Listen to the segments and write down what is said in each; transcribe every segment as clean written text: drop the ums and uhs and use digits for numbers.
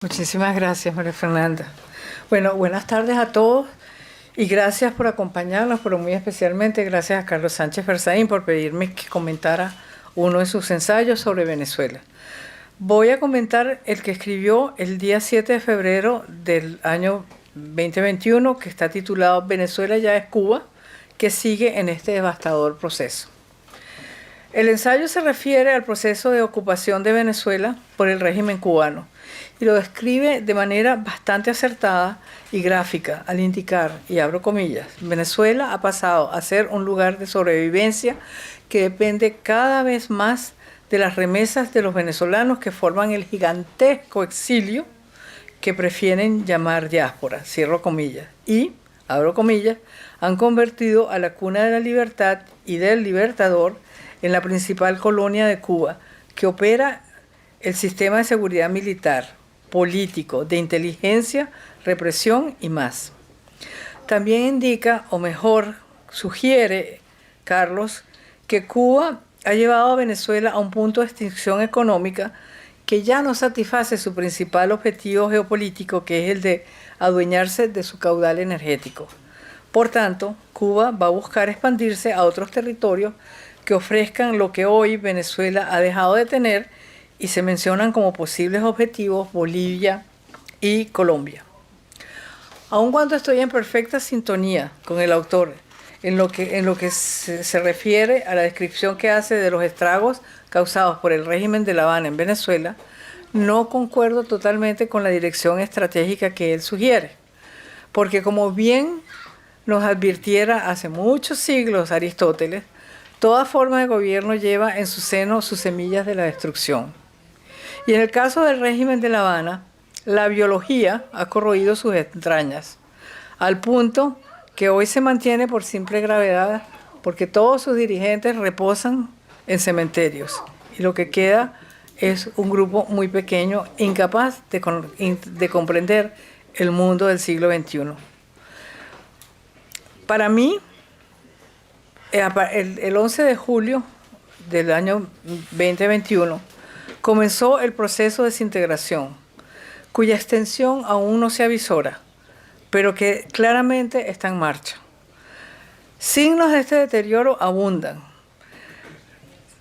Muchísimas gracias, María Fernanda. Bueno, buenas tardes a todos y gracias por acompañarnos, pero muy especialmente gracias a Carlos Sánchez Ferzaín por pedirme que comentara uno de sus ensayos sobre Venezuela. Voy a comentar el que escribió el día 7 de febrero del año 2021, que está titulado Venezuela ya es Cuba, que sigue en este devastador proceso. El ensayo se refiere al proceso de ocupación de Venezuela por el régimen cubano y lo describe de manera bastante acertada y gráfica al indicar, y abro comillas, Venezuela ha pasado a ser un lugar de sobrevivencia que depende cada vez más de las remesas de los venezolanos que forman el gigantesco exilio que prefieren llamar diáspora, cierro comillas, y, abro comillas, han convertido a la cuna de la libertad y del libertador en la principal colonia de Cuba, que opera el sistema de seguridad militar, político, de inteligencia, represión y más. También indica, o mejor, sugiere Carlos, que Cuba ha llevado a Venezuela a un punto de extinción económica que ya no satisface su principal objetivo geopolítico, que es el de adueñarse de su caudal energético. Por tanto, Cuba va a buscar expandirse a otros territorios que ofrezcan lo que hoy Venezuela ha dejado de tener y se mencionan como posibles objetivos Bolivia y Colombia. Aun cuando estoy en perfecta sintonía con el autor en lo que se refiere a la descripción que hace de los estragos causados por el régimen de La Habana en Venezuela, no concuerdo totalmente con la dirección estratégica que él sugiere, porque como bien nos advirtiera hace muchos siglos Aristóteles, toda forma de gobierno lleva en su seno sus semillas de la destrucción. Y en el caso del régimen de La Habana, la biología ha corroído sus entrañas, al punto que hoy se mantiene por simple gravedad, porque todos sus dirigentes reposan en cementerios, y lo que queda es un grupo muy pequeño, incapaz de comprender el mundo del siglo XXI. Para mí, el 11 de julio del año 2021 comenzó el proceso de desintegración, cuya extensión aún no se avisora, pero que claramente está en marcha. Signos de este deterioro abundan.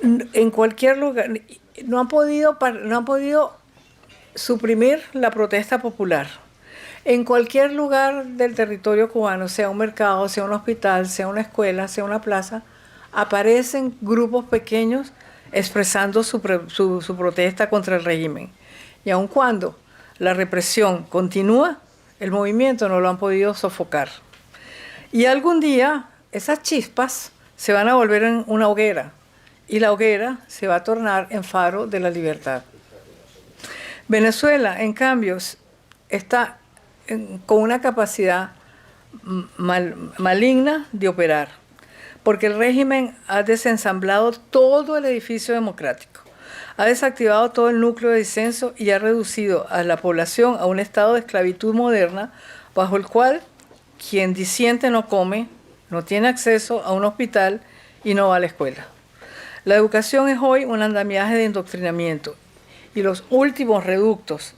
En cualquier lugar, no han podido suprimir la protesta popular. En cualquier lugar del territorio cubano, sea un mercado, sea un hospital, sea una escuela, sea una plaza, aparecen grupos pequeños expresando su protesta contra el régimen. Y aun cuando la represión continúa, el movimiento no lo han podido sofocar. Y algún día esas chispas se van a volver en una hoguera, y la hoguera se va a tornar en faro de la libertad. Venezuela, en cambio, está con una capacidad maligna de operar, porque el régimen ha desensamblado todo el edificio democrático, ha desactivado todo el núcleo de disenso y ha reducido a la población a un estado de esclavitud moderna, bajo el cual quien disiente no come, no tiene acceso a un hospital y no va a la escuela. La educación es hoy un andamiaje de indoctrinamiento, y los últimos reductos,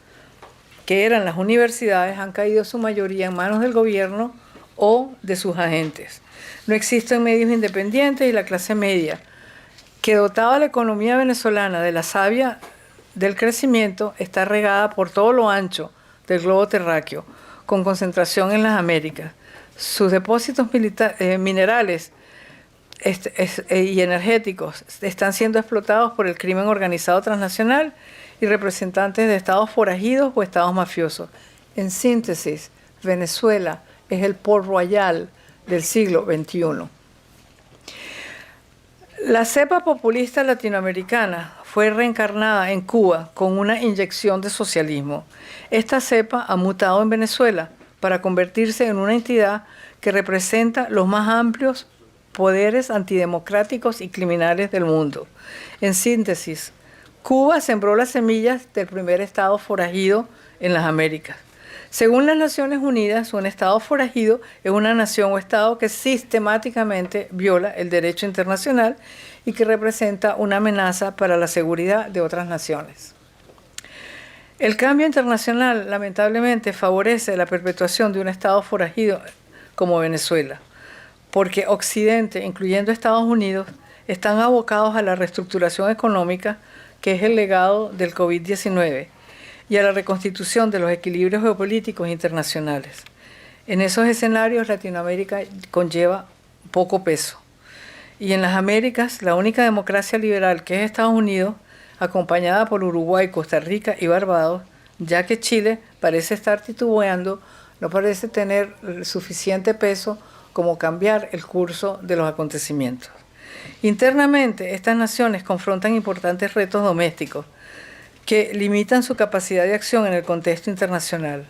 que eran las universidades, han caído en su mayoría en manos del gobierno o de sus agentes. No existen medios independientes, y la clase media, que dotaba a la economía venezolana de la savia del crecimiento, está regada por todo lo ancho del globo terráqueo, con concentración en las Américas. Sus depósitos minerales y energéticos están siendo explotados por el crimen organizado transnacional y representantes de estados forajidos o estados mafiosos. En síntesis, Venezuela es el Port Royal del siglo XXI. La cepa populista latinoamericana fue reencarnada en Cuba con una inyección de socialismo. Esta cepa ha mutado en Venezuela para convertirse en una entidad que representa los más amplios poderes antidemocráticos y criminales del mundo. En síntesis, Cuba sembró las semillas del primer estado forajido en las Américas. Según las Naciones Unidas, un estado forajido es una nación o estado que sistemáticamente viola el derecho internacional y que representa una amenaza para la seguridad de otras naciones. El cambio internacional, lamentablemente, favorece la perpetuación de un Estado forajido como Venezuela, porque Occidente, incluyendo Estados Unidos, están abocados a la reestructuración económica, que es el legado del COVID-19, y a la reconstitución de los equilibrios geopolíticos internacionales. En esos escenarios, Latinoamérica conlleva poco peso. Y en las Américas, la única democracia liberal, que es Estados Unidos, acompañada por Uruguay, Costa Rica y Barbados, ya que Chile parece estar titubeando, no parece tener suficiente peso como cambiar el curso de los acontecimientos. Internamente, estas naciones confrontan importantes retos domésticos que limitan su capacidad de acción en el contexto internacional.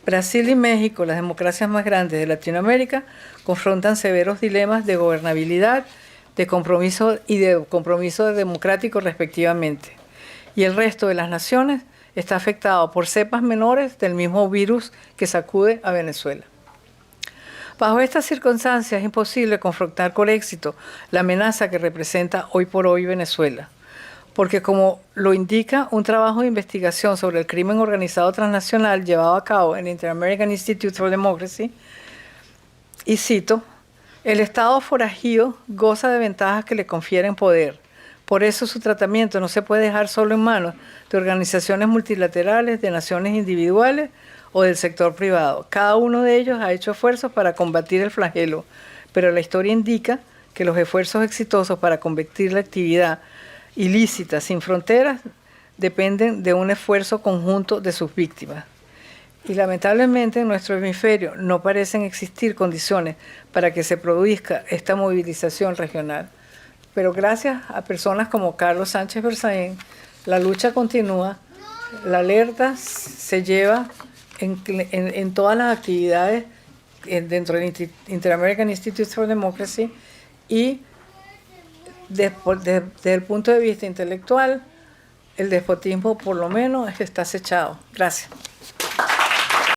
Brasil y México, las democracias más grandes de Latinoamérica, confrontan severos dilemas de gobernabilidad, de compromiso democrático respectivamente. Y el resto de las naciones está afectado por cepas menores del mismo virus que sacude a Venezuela. Bajo estas circunstancias es imposible confrontar con éxito la amenaza que representa hoy por hoy Venezuela, porque como lo indica un trabajo de investigación sobre el crimen organizado transnacional llevado a cabo en el Inter-American Institute for Democracy, y cito, el Estado forajido goza de ventajas que le confieren poder. Por eso su tratamiento no se puede dejar solo en manos de organizaciones multilaterales, de naciones individuales o del sector privado. Cada uno de ellos ha hecho esfuerzos para combatir el flagelo, pero la historia indica que los esfuerzos exitosos para combatir la actividad ilícita sin fronteras dependen de un esfuerzo conjunto de sus víctimas. Y lamentablemente en nuestro hemisferio no parecen existir condiciones para que se produzca esta movilización regional. Pero gracias a personas como Carlos Sánchez Berzaín, la lucha continúa, la alerta se lleva en todas las actividades dentro del Inter-American Institute for Democracy y desde el punto de vista intelectual, el despotismo por lo menos está acechado. Gracias.